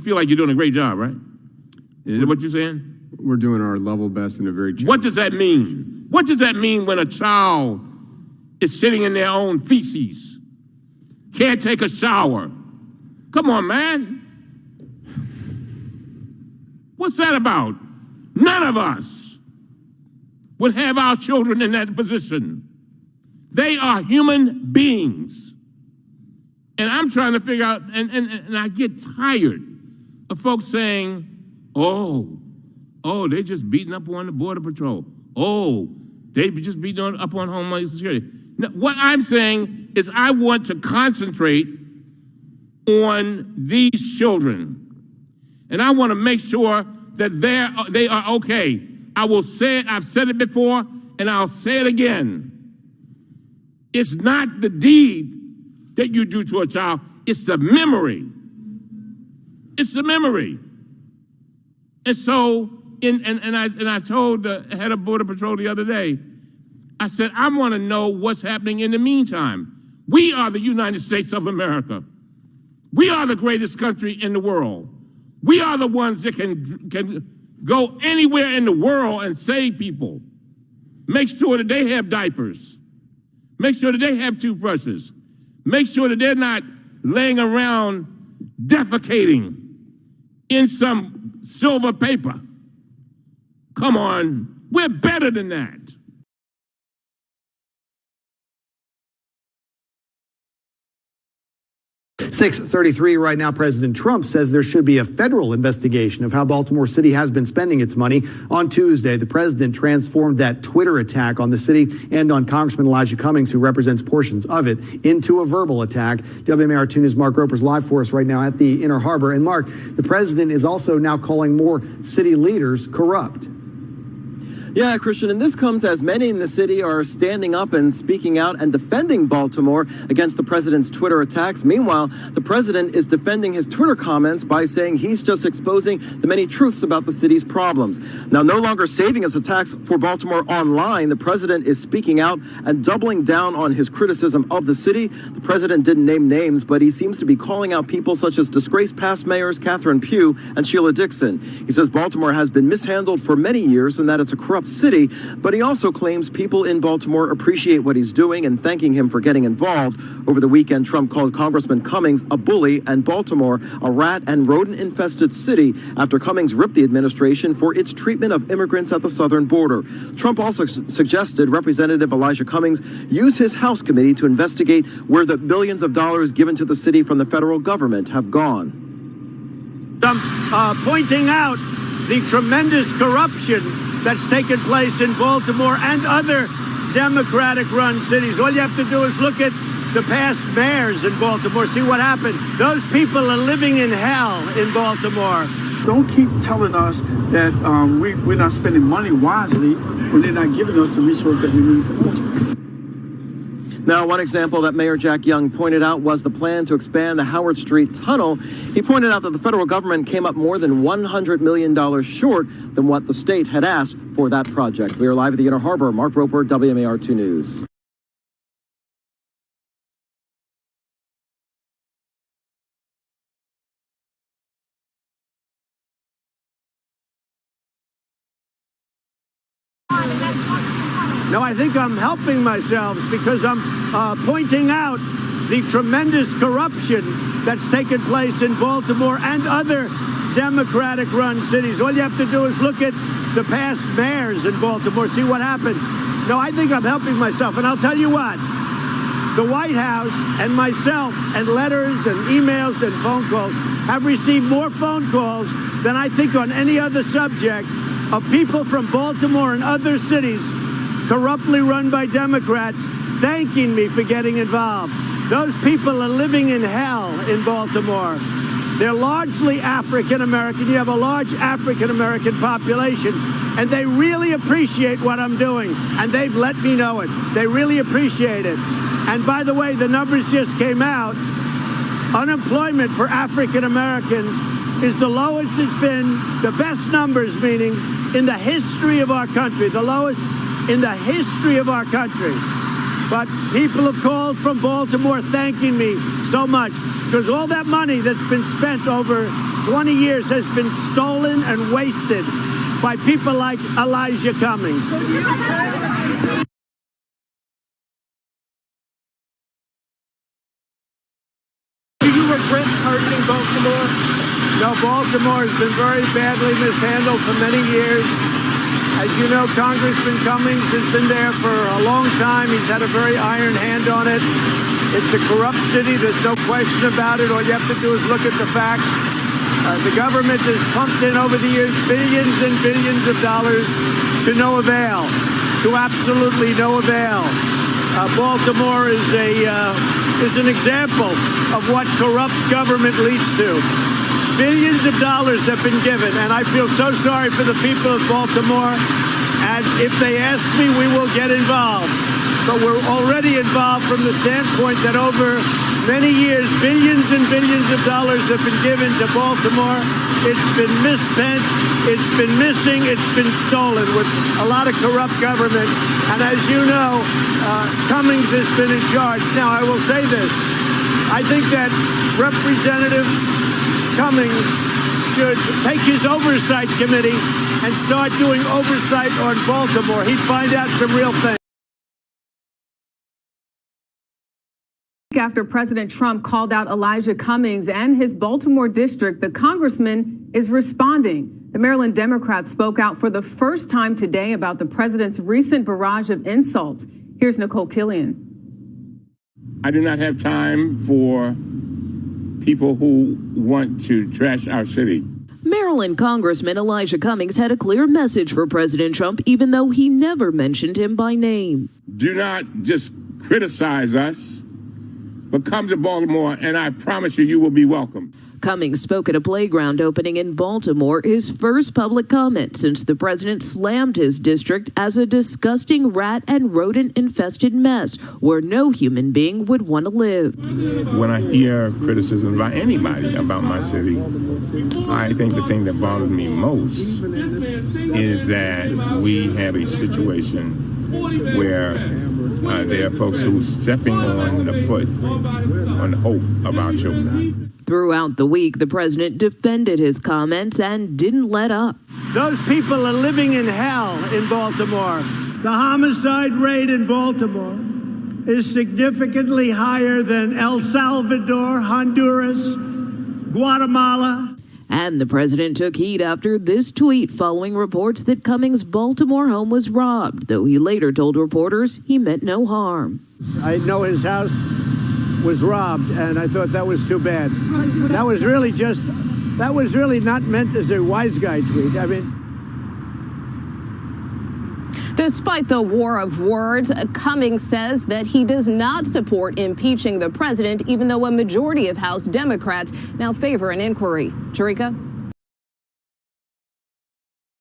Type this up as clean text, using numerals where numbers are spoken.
feel like you're doing a great job, right? Is that what you're saying? We're doing our level best in a very challenging. What does that mean? What does that mean when a child is sitting in their own feces, can't take a shower? Come on, man. What's that about? None of us would have our children in that position. They are human beings. And I'm trying to figure out, and I get tired of folks saying, oh, they just beating up on the Border Patrol. Oh, they just beating up on Homeland Security. Now, what I'm saying is I want to concentrate on these children. And I want to make sure that they are okay. I will say it, I've said it before, and I'll say it again. It's not the deed that you do to a child, it's the memory. It's the memory. And so, I told the head of Border Patrol the other day, I said, I want to know what's happening in the meantime. We are the United States of America. We are the greatest country in the world. We are the ones that can go anywhere in the world and save people. Make sure that they have diapers. Make sure that they have toothbrushes. Make sure that they're not laying around defecating in some silver paper. Come on, we're better than that. 6:33 right now. President Trump says there should be a federal investigation of how Baltimore City has been spending its money. On Tuesday, the president transformed that Twitter attack on the city and on Congressman Elijah Cummings, who represents portions of it, into a verbal attack. WMAR 2 News' Mark Roper's live for us right now at the Inner Harbor. And Mark, the president is also now calling more city leaders corrupt. Yeah, Christian, and this comes as many in the city are standing up and speaking out and defending Baltimore against the president's Twitter attacks. Meanwhile, the president is defending his Twitter comments by saying he's just exposing the many truths about the city's problems. Now, no longer saving his attacks for Baltimore online, the president is speaking out and doubling down on his criticism of the city. The president didn't name names, but he seems to be calling out people such as disgraced past mayors Catherine Pugh and Sheila Dixon. He says Baltimore has been mishandled for many years and that it's a corrupt city, but he also claims people in Baltimore appreciate what he's doing and thanking him for getting involved. Over the weekend, Trump called Congressman Cummings a bully and Baltimore a rat and rodent-infested city after Cummings ripped the administration for its treatment of immigrants at the southern border. Trump also suggested Representative Elijah Cummings use his House committee to investigate where the billions of dollars given to the city from the federal government have gone. I'm pointing out the tremendous corruption that's taken place in Baltimore and other Democratic-run cities. All you have to do is look at the past mayors in Baltimore, see what happened. Those people are living in hell in Baltimore. Don't keep telling us that we're not spending money wisely when they're not giving us the resources that we need for Baltimore. Now, one example that Mayor Jack Young pointed out was the plan to expand the Howard Street Tunnel. He pointed out that the federal government came up more than $100 million short than what the state had asked for that project. We are live at the Inner Harbor. Mark Roper, WMAR 2 News. No, I think I'm helping myself because I'm pointing out the tremendous corruption that's taken place in Baltimore and other Democratic-run cities. All you have to do is look at the past mayors in Baltimore, see what happened. No, I think I'm helping myself, and I'll tell you what. The White House and myself and letters and emails and phone calls have received more phone calls than I think on any other subject of people from Baltimore and other cities corruptly run by Democrats, thanking me for getting involved. Those people are living in hell in Baltimore. They're largely African-American. You have a large African-American population, and they really appreciate what I'm doing, and they've let me know it. They really appreciate it. And by the way, the numbers just came out. Unemployment for African-Americans is the lowest it's been, the best numbers, meaning in the history of our country, the lowest in the history of our country. But people have called from Baltimore thanking me so much because all that money that's been spent over 20 years has been stolen and wasted by people like Elijah Cummings. Do you regret targeting Baltimore? No, Baltimore has been very badly mishandled for many years. As you know, Congressman Cummings has been there for a long time. He's had a very iron hand on it. It's a corrupt city. There's no question about it. All you have to do is look at the facts. The government has pumped in over the years billions and billions of dollars to no avail, to absolutely no avail. Baltimore is an example of what corrupt government leads to. Billions of dollars have been given, and I feel so sorry for the people of Baltimore. And if they ask me, we will get involved. But we're already involved from the standpoint that over many years, billions and billions of dollars have been given to Baltimore. It's been misspent, it's been missing, it's been stolen with a lot of corrupt government. And as you know, Cummings has been in charge. Now, I will say this. I think that Representative Cummings should take his oversight committee and start doing oversight on Baltimore. He'd find out some real things. After President Trump called out Elijah Cummings and his Baltimore district, the congressman is responding. The Maryland Democrat spoke out for the first time today about the president's recent barrage of insults. Here's Nicole Killian. I do not have time for people who want to trash our city. Maryland Congressman Elijah Cummings had a clear message for President Trump, even though he never mentioned him by name. Do not just criticize us, but come to Baltimore, and I promise you, you will be welcome. Cummings spoke at a playground opening in Baltimore, his first public comment since the president slammed his district as a disgusting rat and rodent-infested mess where no human being would want to live. When I hear criticism by anybody about my city, I think the thing that bothers me most is that we have a situation where there are folks who are stepping on the foot on hope of our children. Throughout the week, the president defended his comments and didn't let up. Those people are living in hell in Baltimore. The homicide rate in Baltimore is significantly higher than El Salvador, Honduras, Guatemala. And the president took heat after this tweet following reports that Cummings' Baltimore home was robbed, though he later told reporters he meant no harm. I know his house was robbed, and I thought that was too bad. That was really not meant as a wise guy tweet. I mean, despite the war of words, Cummings says that he does not support impeaching the president, even though a majority of House Democrats now favor an inquiry. Jerika?